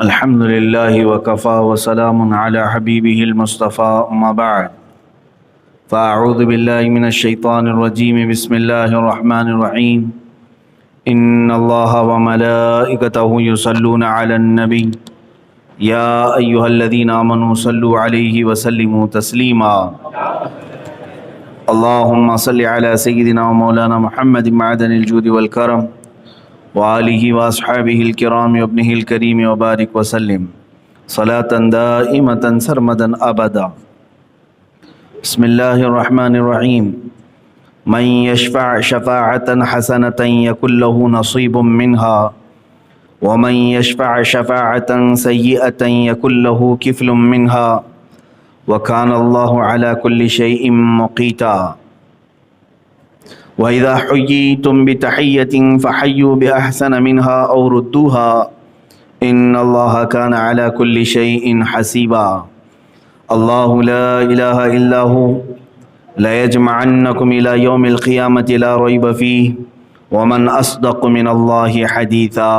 الحمد لله وكفى وسلام على حبيبه المصطفى أما بعد فأعوذ بالله من الشيطان الرجيم بسم الله الرحمن الرحيم إن الله وملائكته يصلون على النبي يا أيها الذين آمنوا صلوا عليه وسلموا تسليما اللهم صل على سيدنا ومولانا محمد معدن الجود والكرم وآلہ واصحابہ الکرام وابنہ الکریم وبارک وسلم صلاة دائمة سرمدا ابدا. بسم اللہ الرحمن الرحیم. من یشفع شفاعة حسنة یکن له نصیب منها ومن یشفع شفاعة سیئة یکن له کفل منها وکان اللہ علی کل شیء مقیتا. وَإِذَا حُيِّيتُم بِتَحِيَّةٍ فَحَيُّوا بِأَحْسَنَ مِنْهَا أَوْ رُدُّوهَا إِنَّ اللَّهَ كَانَ عَلَى كُلِّ شَيْءٍ حَسِيبًا. اللَّهُ لَا إِلَهَ إِلَّا هُوَ لَيَجْمَعَنَّكُمْ إِلَى يَوْمِ الْقِيَامَةِ لَا رَيْبَ فِيهِ وَمَنْ أَصْدَقُ مِنَ اللَّهِ حَدِيثًا.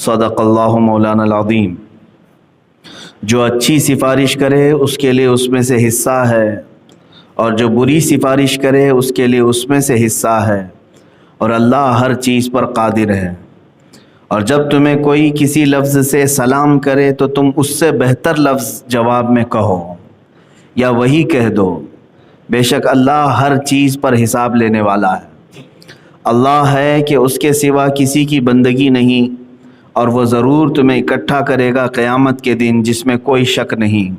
صدق اللہ مولانا العظیم. جو اچھی سفارش کرے اس کے لیے اس میں سے حصہ ہے، اور جو بری سفارش کرے اس کے لیے اس میں سے حصہ ہے، اور اللہ ہر چیز پر قادر ہے. اور جب تمہیں کوئی کسی لفظ سے سلام کرے تو تم اس سے بہتر لفظ جواب میں کہو یا وہی کہہ دو. بے شک اللہ ہر چیز پر حساب لینے والا ہے. اللہ ہے کہ اس کے سوا کسی کی بندگی نہیں، اور وہ ضرور تمہیں اکٹھا کرے گا قیامت کے دن جس میں کوئی شک نہیں،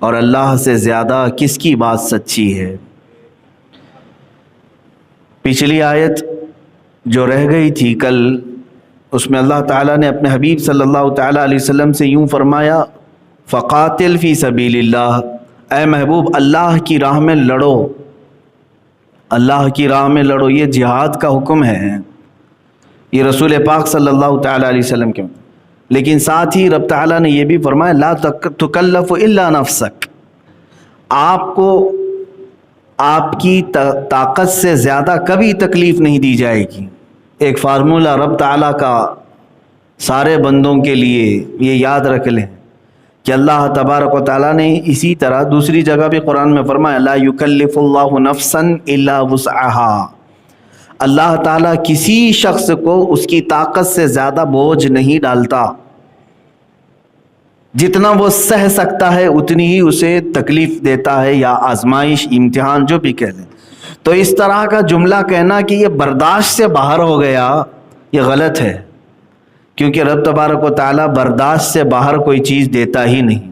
اور اللہ سے زیادہ کس کی بات سچی ہے. پچھلی آیت جو رہ گئی تھی کل، اس میں اللہ تعالیٰ نے اپنے حبیب صلی اللہ تعالیٰ علیہ وسلم سے یوں فرمایا: فقاتل فی سبیل اللہ. اے محبوب، اللہ کی راہ میں لڑو، اللہ کی راہ میں لڑو. یہ جہاد کا حکم ہے، یہ رسول پاک صلی اللہ تعالیٰ علیہ وسلم کے. لیکن ساتھ ہی رب تعالیٰ نے یہ بھی فرمایا: لا تکلف الا نفسک. آپ کو آپ کی طاقت سے زیادہ کبھی تکلیف نہیں دی جائے گی. ایک فارمولہ رب تعالیٰ کا سارے بندوں کے لیے، یہ یاد رکھ لیں کہ اللہ تبارک و تعالیٰ نے اسی طرح دوسری جگہ بھی قرآن میں فرمایا: لا یکلف اللہ نفسا الا وسعها. اللہ تعالیٰ کسی شخص کو اس کی طاقت سے زیادہ بوجھ نہیں ڈالتا. جتنا وہ سہ سکتا ہے اتنی ہی اسے تکلیف دیتا ہے، یا آزمائش، امتحان، جو بھی کہہ لیں. تو اس طرح کا جملہ کہنا کہ یہ برداشت سے باہر ہو گیا، یہ غلط ہے، کیونکہ رب تبارک و تعالیٰ برداشت سے باہر کوئی چیز دیتا ہی نہیں.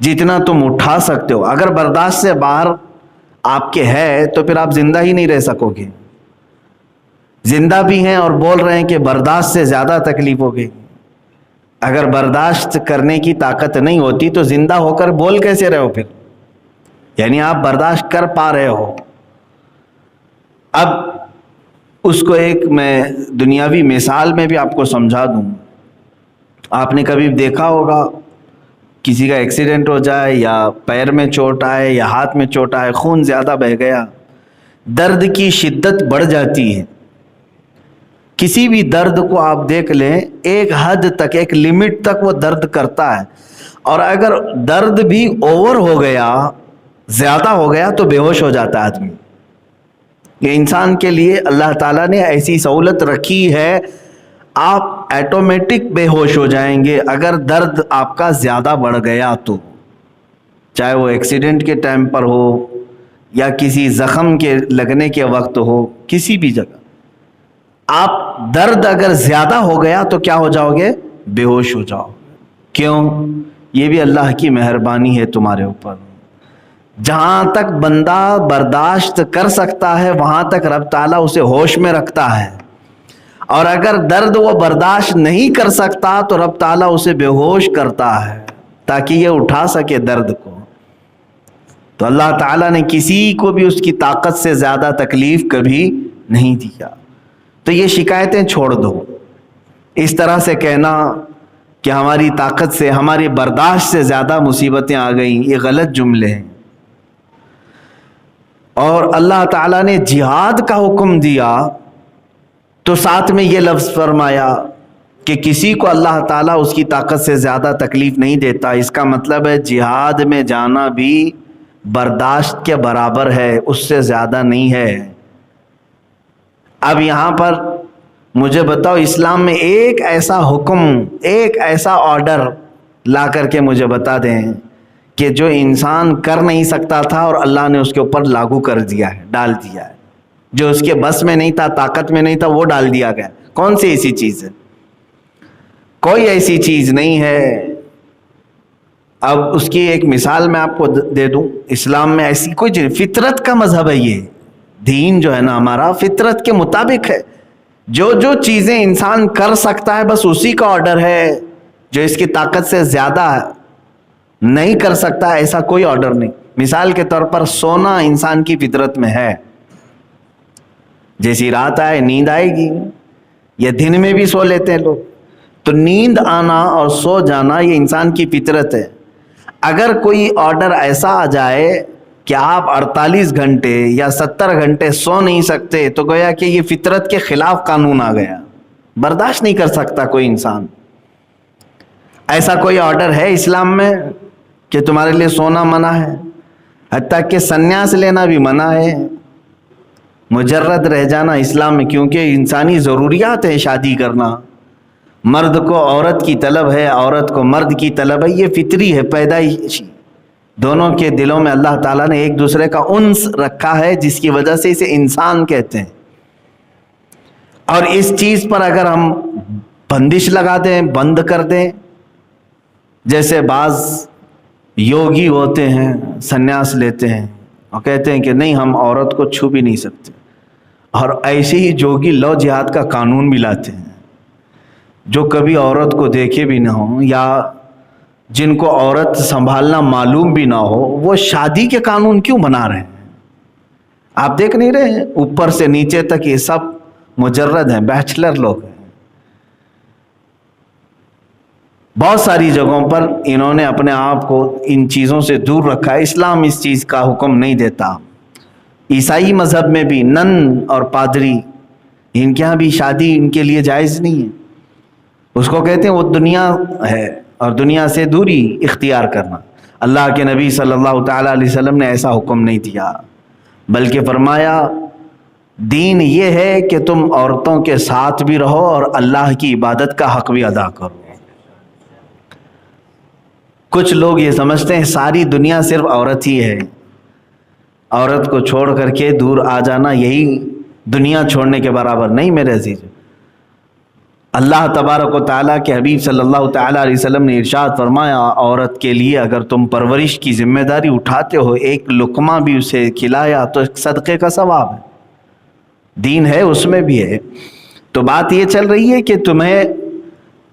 جتنا تم اٹھا سکتے ہو، اگر برداشت سے باہر آپ کے ہے تو پھر آپ زندہ ہی نہیں رہ سکو گے. زندہ بھی ہیں اور بول رہے ہیں کہ برداشت سے زیادہ تکلیف ہو گئی. اگر برداشت کرنے کی طاقت نہیں ہوتی تو زندہ ہو کر بول کیسے رہے ہو پھر؟ یعنی آپ برداشت کر پا رہے ہو. اب اس کو ایک میں دنیاوی مثال میں بھی آپ کو سمجھا دوں. آپ نے کبھی دیکھا ہوگا کسی کا ایکسیڈنٹ ہو جائے، یا پیر میں چوٹ آئے، یا ہاتھ میں چوٹ آئے، خون زیادہ بہہ گیا، درد کی شدت بڑھ جاتی ہے. کسی بھی درد کو آپ دیکھ لیں، ایک حد تک، ایک لمٹ تک وہ درد کرتا ہے، اور اگر درد بھی اوور ہو گیا، زیادہ ہو گیا، تو بے ہوش ہو جاتا ہے آدمی. یہ انسان کے لیے اللہ تعالیٰ نے ایسی سہولت رکھی ہے، آپ ایٹومیٹک بے ہوش ہو جائیں گے اگر درد آپ کا زیادہ بڑھ گیا تو. چاہے وہ ایکسیڈنٹ کے ٹائم پر ہو یا کسی زخم کے لگنے کے وقت ہو، کسی بھی جگہ آپ درد اگر زیادہ ہو گیا تو کیا ہو جاؤ گے؟ بے ہوش ہو جاؤ. کیوں؟ یہ بھی اللہ کی مہربانی ہے تمہارے اوپر. جہاں تک بندہ برداشت کر سکتا ہے وہاں تک رب تعالیٰ اسے ہوش میں رکھتا ہے، اور اگر درد وہ برداشت نہیں کر سکتا تو رب تعالیٰ اسے بے ہوش کرتا ہے تاکہ یہ اٹھا سکے درد کو. تو اللہ تعالیٰ نے کسی کو بھی اس کی طاقت سے زیادہ تکلیف کبھی نہیں دیا. تو یہ شکایتیں چھوڑ دو. اس طرح سے کہنا کہ ہماری طاقت سے، ہماری برداشت سے زیادہ مصیبتیں آ گئیں، یہ غلط جملے ہیں. اور اللہ تعالیٰ نے جہاد کا حکم دیا تو ساتھ میں یہ لفظ فرمایا کہ کسی کو اللہ تعالیٰ اس کی طاقت سے زیادہ تکلیف نہیں دیتا، اس کا مطلب ہے جہاد میں جانا بھی برداشت کے برابر ہے، اس سے زیادہ نہیں ہے۔ اب یہاں پر مجھے بتاؤ، اسلام میں ایک ایسا حکم، ایک ایسا آرڈر لا کر کے مجھے بتا دیں کہ جو انسان کر نہیں سکتا تھا اور اللہ نے اس کے اوپر لاگو کر دیا ہے، ڈال دیا ہے، جو اس کے بس میں نہیں تھا، طاقت میں نہیں تھا، وہ ڈال دیا گیا۔ کون سی ایسی چیز ہے؟ کوئی ایسی چیز نہیں ہے۔ اب اس کی ایک مثال میں آپ کو دے دوں، اسلام میں ایسی کوئی چیز، فطرت کا مذہب ہے یہ دین جو ہے نا ہمارا، فطرت کے مطابق ہے۔ جو جو چیزیں انسان کر سکتا ہے بس اسی کا آرڈر ہے، جو اس کی طاقت سے زیادہ نہیں کر سکتا ایسا کوئی آرڈر نہیں۔ مثال کے طور پر سونا انسان کی فطرت میں ہے، جیسی رات آئے نیند آئے گی، یا دن میں بھی سو لیتے ہیں لوگ، تو نیند آنا اور سو جانا یہ انسان کی فطرت ہے۔ اگر کوئی آرڈر ایسا آ جائے کہ آپ 48 گھنٹے یا 70 گھنٹے سو نہیں سکتے، تو گویا کہ یہ فطرت کے خلاف قانون آ گیا، برداشت نہیں کر سکتا کوئی انسان۔ ایسا کوئی آرڈر ہے اسلام میں کہ تمہارے لیے سونا منع ہے؟ حتیٰ کہ سنیاس لینا بھی منع ہے، مجرد رہ جانا اسلام میں، کیونکہ انسانی ضروریات ہے شادی کرنا، مرد کو عورت کی طلب ہے، عورت کو مرد کی طلب ہے، یہ فطری ہے، پیدائشی۔ دونوں کے دلوں میں اللہ تعالیٰ نے ایک دوسرے کا انس رکھا ہے، جس کی وجہ سے اسے انسان کہتے ہیں۔ اور اس چیز پر اگر ہم بندش لگا دیں، بند کر دیں، جیسے بعض یوگی ہوتے ہیں سنیاس لیتے ہیں اور کہتے ہیں کہ نہیں ہم عورت کو چھو بھی نہیں سکتے، اور ایسے ہی جوگی لو جہاد کا قانون بھی لاتے ہیں، جو کبھی عورت کو دیکھے بھی نہ ہوں یا جن کو عورت سنبھالنا معلوم بھی نہ ہو، وہ شادی کے قانون کیوں بنا رہے ہیں؟ آپ دیکھ نہیں رہے ہیں اوپر سے نیچے تک یہ سب مجرد ہیں، بیچلر لوگ ہیں۔ بہت ساری جگہوں پر انہوں نے اپنے آپ کو ان چیزوں سے دور رکھا ہے، اسلام اس چیز کا حکم نہیں دیتا۔ عیسائی مذہب میں بھی نن اور پادری، ان کے ہاں بھی شادی ان کے لیے جائز نہیں ہے، اس کو کہتے ہیں وہ دنیا ہے، اور دنیا سے دوری اختیار کرنا۔ اللہ کے نبی صلی اللہ تعالیٰ علیہ وسلم نے ایسا حکم نہیں دیا، بلکہ فرمایا دین یہ ہے کہ تم عورتوں کے ساتھ بھی رہو اور اللہ کی عبادت کا حق بھی ادا کرو۔ کچھ لوگ یہ سمجھتے ہیں ساری دنیا صرف عورت ہی ہے، عورت کو چھوڑ کر کے دور آ جانا یہی دنیا چھوڑنے کے برابر نہیں۔ میرے عزیز، اللہ تبارک و تعالیٰ کے حبیب صلی اللہ تعالیٰ علیہ وسلم نے ارشاد فرمایا، عورت کے لیے اگر تم پرورش کی ذمہ داری اٹھاتے ہو، ایک لقمہ بھی اسے کھلایا تو ایک صدقے کا ثواب ہے۔ دین ہے، اس میں بھی ہے۔ تو بات یہ چل رہی ہے کہ تمہیں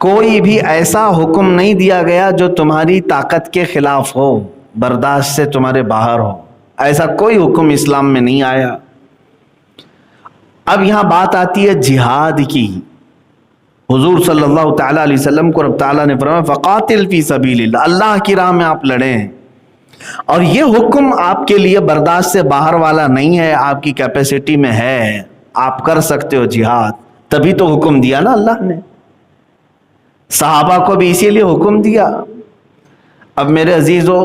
کوئی بھی ایسا حکم نہیں دیا گیا جو تمہاری طاقت کے خلاف ہو، برداشت سے تمہارے باہر ہو، ایسا کوئی حکم اسلام میں نہیں آیا۔ اب یہاں بات آتی ہے جہاد کی۔ حضور صلی اللہ تعالیٰ علیہ وسلم کو رب تعالیٰ نے فرمایا فقاتل فی سبیل اللہ، اللہ کی راہ میں آپ لڑیں، اور یہ حکم آپ کے لیے برداشت سے باہر والا نہیں ہے، آپ کی کیپیسٹی میں ہے، آپ کر سکتے ہو جہاد، تبھی تو حکم دیا نا اللہ نے۔ صحابہ کو بھی اسی لیے حکم دیا۔ اب میرے عزیزو،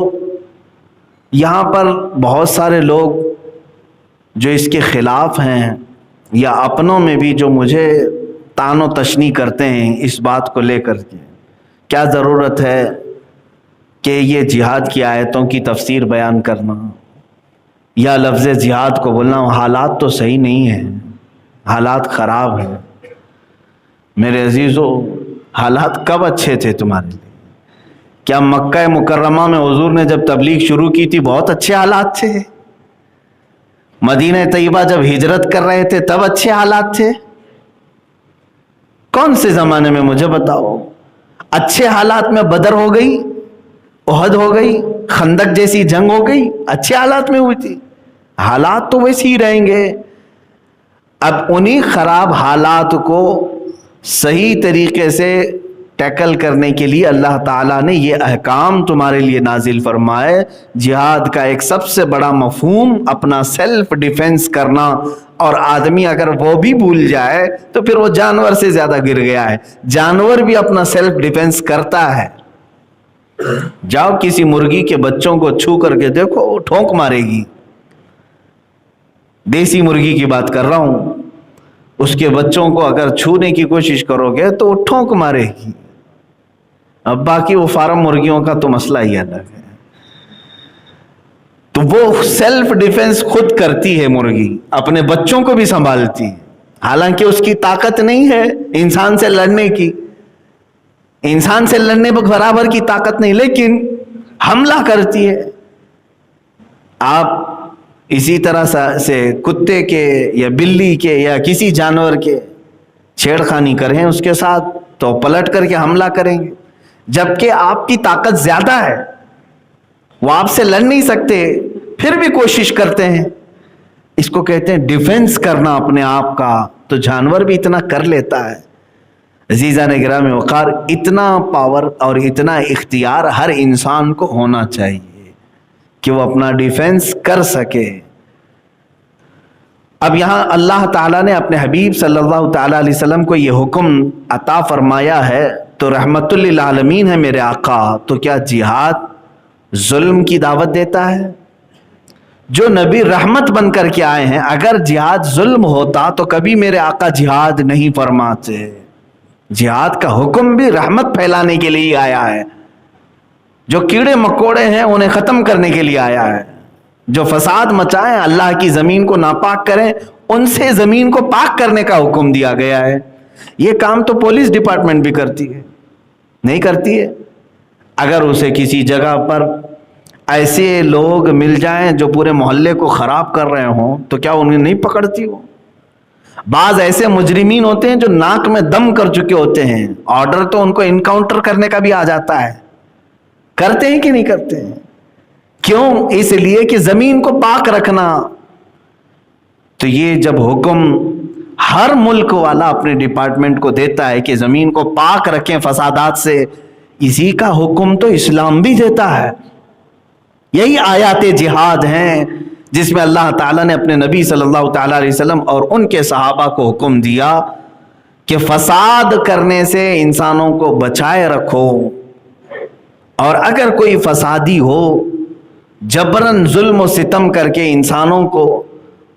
یہاں پر بہت سارے لوگ جو اس کے خلاف ہیں، یا اپنوں میں بھی جو مجھے تان و تشنی کرتے ہیں اس بات کو لے کر کے، کیا ضرورت ہے کہ یہ جہاد کی آیتوں کی تفسیر بیان کرنا یا لفظ جہاد کو بولنا؟ حالات تو صحیح نہیں ہیں، حالات خراب ہیں۔ میرے عزیزو، حالات کب اچھے تھے تمہارے لیے؟ کیا مکہ مکرمہ میں حضور نے جب تبلیغ شروع کی تھی بہت اچھے حالات تھے؟ مدینہ طیبہ جب ہجرت کر رہے تھے تب اچھے حالات تھے؟ کون سے زمانے میں مجھے بتاؤ؟ اچھے حالات میں بدر ہو گئی، احد ہو گئی، خندق جیسی جنگ ہو گئی، اچھے حالات میں ہوئی تھی۔ حالات تو ویسے ہی رہیں گے۔ اب انہی خراب حالات کو صحیح طریقے سے ٹیکل کرنے کے لیے اللہ تعالیٰ نے یہ احکام تمہارے لیے نازل فرمائے. جہاد کا ایک سب سے بڑا مفہوم اپنا سیلف ڈیفنس کرنا، اور آدمی اگر وہ بھی بھول جائے تو پھر وہ جانور سے زیادہ گر گیا ہے. جانور بھی اپنا سیلف ڈیفنس کرتا ہے. جاؤ کسی مرغی کے بچوں کو چھو کر کے دیکھو، وہ ٹھونک مارے گی. دیسی مرغی کی بات کر رہا ہوں. اس کے بچوں کو اگر چھونے کی کوشش کرو گے تو وہ ٹھونک مارے گی. اب باقی وہ فارم مرغیوں کا تو مسئلہ ہی الگ ہے. تو وہ سیلف ڈیفنس خود کرتی ہے مرغی، اپنے بچوں کو بھی سنبھالتی ہے. حالانکہ اس کی طاقت نہیں ہے انسان سے لڑنے کی، انسان سے لڑنے برابر کی طاقت نہیں، لیکن حملہ کرتی ہے. آپ اسی طرح سے کتے کے یا بلی کے یا کسی جانور کے چھیڑخانی کریں اس کے ساتھ تو پلٹ کر کے حملہ کریں گے، جبکہ آپ کی طاقت زیادہ ہے، وہ آپ سے لڑ نہیں سکتے پھر بھی کوشش کرتے ہیں. اس کو کہتے ہیں ڈیفنس کرنا اپنے آپ کا. تو جانور بھی اتنا کر لیتا ہے. عزیزان گرامی وقار، اتنا پاور اور اتنا اختیار ہر انسان کو ہونا چاہیے کہ وہ اپنا ڈیفنس کر سکے. اب یہاں اللہ تعالیٰ نے اپنے حبیب صلی اللہ تعالیٰ علیہ وسلم کو یہ حکم عطا فرمایا ہے تو رحمت للعالمین ہے میرے آقا. تو کیا جہاد ظلم کی دعوت دیتا ہے؟ جو نبی رحمت بن کر کے آئے ہیں، اگر جہاد ظلم ہوتا تو کبھی میرے آقا جہاد نہیں فرماتے. جہاد کا حکم بھی رحمت پھیلانے کے لیے آیا ہے. جو کیڑے مکوڑے ہیں انہیں ختم کرنے کے لیے آیا ہے. جو فساد مچائیں، اللہ کی زمین کو ناپاک کریں، ان سے زمین کو پاک کرنے کا حکم دیا گیا ہے. یہ کام تو پولیس ڈپارٹمنٹ بھی کرتی ہے، نہیں کرتی ہے؟ اگر اسے کسی جگہ پر ایسے لوگ مل جائیں جو پورے محلے کو خراب کر رہے ہوں تو کیا انہیں نہیں پکڑتی ہو؟ بعض ایسے مجرمین ہوتے ہیں جو ناک میں دم کر چکے ہوتے ہیں، آرڈر تو ان کو انکاؤنٹر کرنے کا بھی آ جاتا ہے. کرتے ہیں کہ نہیں کرتے ہیں؟ کیوں؟ اس لیے کہ زمین کو پاک رکھنا. تو یہ جب حکم ہر ملک والا اپنے ڈپارٹمنٹ کو دیتا ہے کہ زمین کو پاک رکھیں فسادات سے، اسی کا حکم تو اسلام بھی دیتا ہے. یہی آیات جہاد ہیں جس میں اللہ تعالیٰ نے اپنے نبی صلی اللہ تعالیٰ علیہ وسلم اور ان کے صحابہ کو حکم دیا کہ فساد کرنے سے انسانوں کو بچائے رکھو، اور اگر کوئی فسادی ہو جبراً ظلم و ستم کر کے انسانوں کو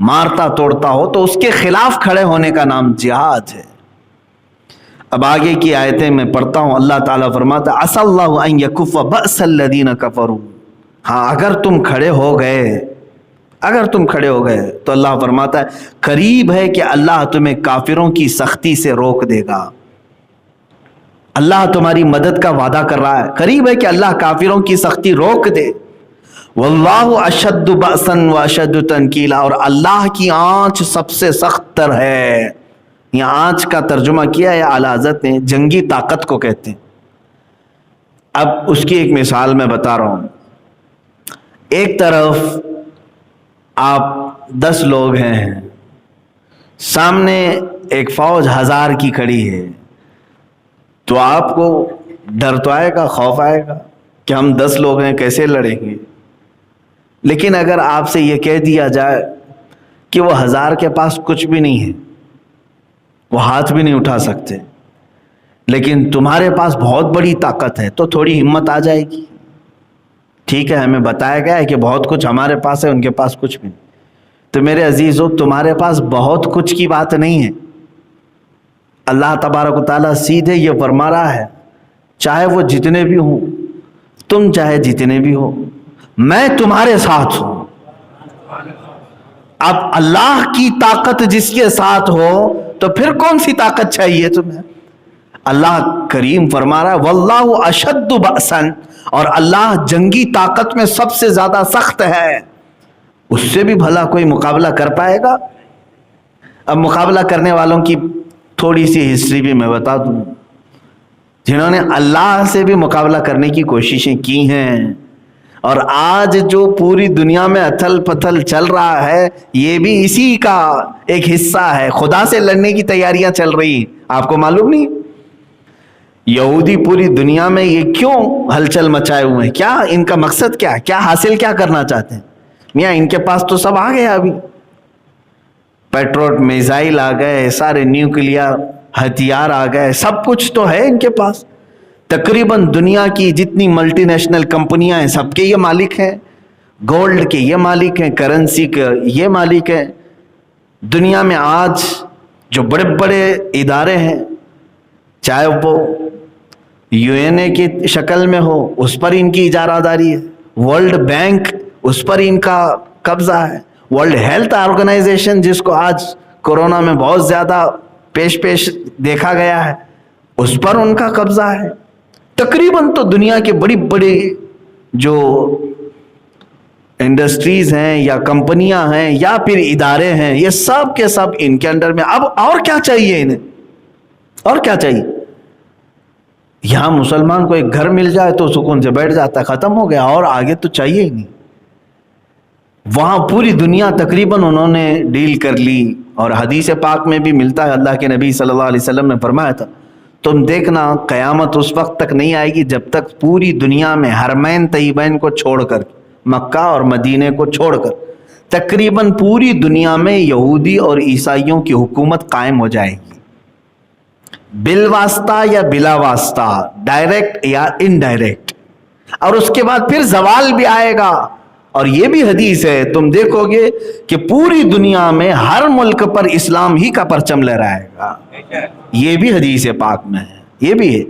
مارتا توڑتا ہو تو اس کے خلاف کھڑے ہونے کا نام جہاد ہے. اب آگے کی آیتیں میں پڑھتا ہوں. اللہ تعالیٰ فرماتا ہے عسى الله ان يكف بأس الذين كفروا. ہاں اگر تم کھڑے ہو گئے تو اللہ فرماتا ہے قریب ہے کہ اللہ تمہیں کافروں کی سختی سے روک دے گا. اللہ تمہاری مدد کا وعدہ کر رہا ہے، قریب ہے کہ اللہ کافروں کی سختی روک دے. واللہ اشد بأسا واشد تنکیلا، اور اللہ کی آنچ سب سے سخت تر ہے. یہاں آنچ کا ترجمہ کیا ہے اعلیٰ حضرت نے، جنگی طاقت کو کہتے ہیں. اب اس کی ایک مثال میں بتا رہا ہوں. ایک طرف آپ 10 لوگ ہیں، سامنے ایک فوج 1000 کی کھڑی ہے، تو آپ کو ڈر تو آئے گا، خوف آئے گا کہ ہم 10 لوگ ہیں کیسے لڑیں گے. لیکن اگر آپ سے یہ کہہ دیا جائے کہ وہ 1000 کے پاس کچھ بھی نہیں ہے، وہ ہاتھ بھی نہیں اٹھا سکتے، لیکن تمہارے پاس بہت بڑی طاقت ہے، تو تھوڑی ہمت آ جائے گی. ٹھیک ہے، ہمیں بتایا گیا ہے کہ بہت کچھ ہمارے پاس ہے، ان کے پاس کچھ بھی نہیں. تو میرے عزیزو، تمہارے پاس بہت کچھ کی بات نہیں ہے. اللہ تبارک و تعالیٰ سیدھے یہ فرما رہا ہے چاہے وہ جتنے بھی ہوں، تم چاہے جتنے بھی ہو، میں تمہارے ساتھ ہوں. اب اللہ کی طاقت جس کے ساتھ ہو تو پھر کون سی طاقت چاہیے تمہیں؟ اللہ کریم فرما رہا ہے واللہ اشد بأسا، اور اللہ جنگی طاقت میں سب سے زیادہ سخت ہے. اس سے بھی بھلا کوئی مقابلہ کر پائے گا؟ اب مقابلہ کرنے والوں کی تھوڑی سی ہسٹری بھی میں بتا دوں، جنہوں نے اللہ سے بھی مقابلہ کرنے کی کوششیں کی ہیں. اور آج جو پوری دنیا میں اتھل پتھل چل رہا ہے یہ بھی اسی کا ایک حصہ ہے. خدا سے لڑنے کی تیاریاں چل رہی، آپ کو معلوم نہیں؟ یہودی پوری دنیا میں یہ کیوں ہلچل مچائے ہوئے ہیں؟ کیا ان کا مقصد کیا ہے؟ کیا حاصل کیا کرنا چاہتے ہیں؟ میاں ان کے پاس تو سب آ گیا، ابھی پیٹروٹ میزائل آ گئے، سارے نیوکلیئر ہتھیار آ گئے، سب کچھ تو ہے ان کے پاس. تقریباً دنیا کی جتنی ملٹی نیشنل کمپنیاں ہیں سب کے یہ مالک ہیں، گولڈ کے یہ مالک ہیں، کرنسی کے یہ مالک ہیں. دنیا میں آج جو بڑے بڑے ادارے ہیں، چاہے وہ UN کی شکل میں ہو، اس پر ان کی اجارہ داری ہے، ورلڈ بینک اس پر ان کا قبضہ ہے، ورلڈ ہیلتھ آرگنائزیشن جس کو آج کورونا میں بہت زیادہ پیش دیکھا گیا ہے، اس پر ان کا قبضہ ہے. تقریباً تو دنیا کے بڑی بڑی جو انڈسٹریز ہیں یا کمپنیاں ہیں یا پھر ادارے ہیں، یہ سب کے سب ان کے انڈر میں. اب اور کیا چاہیے انہیں؟ اور کیا چاہیے؟ یہاں مسلمان کو ایک گھر مل جائے تو سکون سے بیٹھ جاتا ہے، ختم ہو گیا، اور آگے تو چاہیے ہی نہیں. وہاں پوری دنیا تقریباً انہوں نے ڈیل کر لی. اور حدیث پاک میں بھی ملتا ہے، اللہ کے نبی صلی اللہ علیہ وسلم نے فرمایا تھا، تم دیکھنا قیامت اس وقت تک نہیں آئے گی جب تک پوری دنیا میں حرمین طیبین کو چھوڑ کر، مکہ اور مدینے کو چھوڑ کر، تقریباً پوری دنیا میں یہودی اور عیسائیوں کی حکومت قائم ہو جائے گی، بالواسطہ یا بلا واسطہ، ڈائریکٹ یا انڈائریکٹ. اور اس کے بعد پھر زوال بھی آئے گا. اور یہ بھی حدیث ہے، تم دیکھو گے کہ پوری دنیا میں ہر ملک پر اسلام ہی کا پرچم لہرائے گا. یہ بھی حدیث پاک میں ہے، یہ بھی ہے.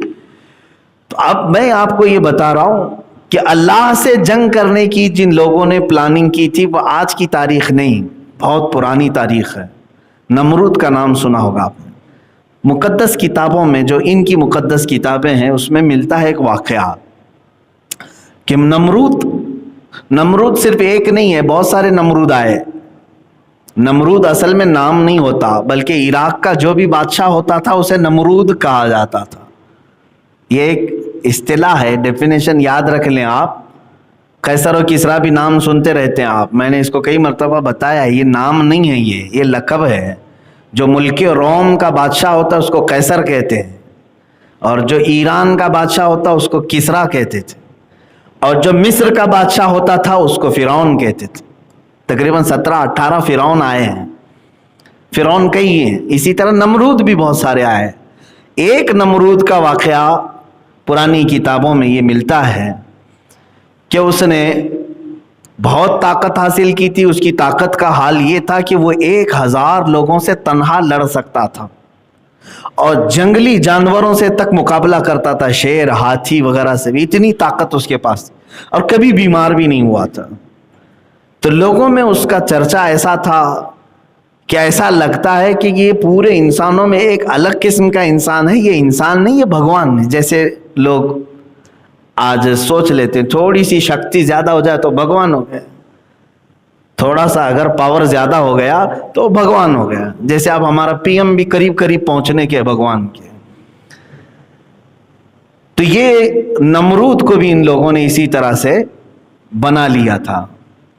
تو اب میں آپ کو یہ بتا رہا ہوں کہ اللہ سے جنگ کرنے کی جن لوگوں نے پلاننگ کی تھی وہ آج کی تاریخ نہیں، بہت پرانی تاریخ ہے. نمرود کا نام سنا ہوگا آپ نے. مقدس کتابوں میں، جو ان کی مقدس کتابیں ہیں، اس میں ملتا ہے ایک واقعہ کہ نمرود صرف ایک نہیں ہے، بہت سارے نمرود آئے. نمرود اصل میں نام نہیں ہوتا، بلکہ عراق کا جو بھی بادشاہ ہوتا تھا اسے نمرود کہا جاتا تھا. یہ ایک اصطلاح ہے، ڈیفینیشن یاد رکھ لیں آپ. قیصر و کسریٰ بھی نام سنتے رہتے ہیں آپ، میں نے اس کو کئی مرتبہ بتایا ہے، یہ نام نہیں ہے، یہ لقب ہے. جو ملک روم کا بادشاہ ہوتا ہے اس کو قیصر کہتے ہیں، اور جو ایران کا بادشاہ ہوتا اس کو کسریٰ کہتے تھے، اور جو مصر کا بادشاہ ہوتا تھا اس کو فرعون کہتے تھے. تقریباً 17-18 فرعون آئے ہیں، فرعون کئی ہیں. اسی طرح نمرود بھی بہت سارے آئے. ایک نمرود کا واقعہ پرانی کتابوں میں یہ ملتا ہے کہ اس نے بہت طاقت حاصل کی تھی. اس کی طاقت کا حال یہ تھا کہ وہ 1000 لوگوں سے تنہا لڑ سکتا تھا، اور جنگلی جانوروں سے تک مقابلہ کرتا تھا، شیر، ہاتھی وغیرہ سے بھی. اتنی طاقت اس کے پاس، اور کبھی بیمار بھی نہیں ہوا تھا. تو لوگوں میں اس کا چرچا ایسا تھا کہ ایسا لگتا ہے کہ یہ پورے انسانوں میں ایک الگ قسم کا انسان ہے، یہ انسان نہیں، یہ بھگوان ہے. جیسے لوگ آج سوچ لیتے ہیں تھوڑی سی شکتی زیادہ ہو جائے تو بھگوان ہو گیا، تھوڑا سا اگر پاور زیادہ ہو گیا تو بھگوان ہو گیا. جیسے اب ہمارا PM بھی قریب پہنچنے کے بھگوان کے. تو یہ نمرود کو بھی ان لوگوں نے اسی طرح سے بنا لیا تھا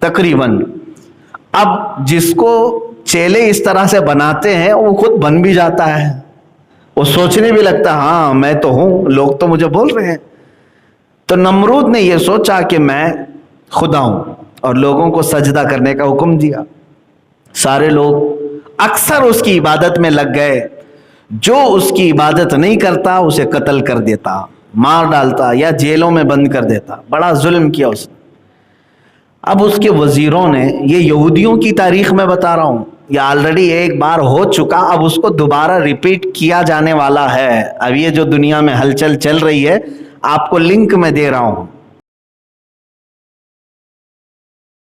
تقریباً. اب جس کو چیلے اس طرح سے بناتے ہیں وہ خود بن بھی جاتا ہے، وہ سوچنے بھی لگتا ہے ہاں میں تو ہوں، لوگ تو مجھے بول رہے ہیں. تو نمرود نے یہ سوچا کہ میں خدا ہوں، اور لوگوں کو سجدہ کرنے کا حکم دیا. سارے لوگ اکثر اس کی عبادت میں لگ گئے. جو اس کی عبادت نہیں کرتا اسے قتل کر دیتا، مار ڈالتا یا جیلوں میں بند کر دیتا. بڑا ظلم کیا اس نے. اب اس کے وزیروں نے، یہ یہودیوں کی تاریخ میں بتا رہا ہوں، یہ آلریڈی ایک بار ہو چکا، اب اس کو دوبارہ ریپیٹ کیا جانے والا ہے. اب یہ جو دنیا میں ہلچل چل رہی ہے، آپ کو لنک میں دے رہا ہوں.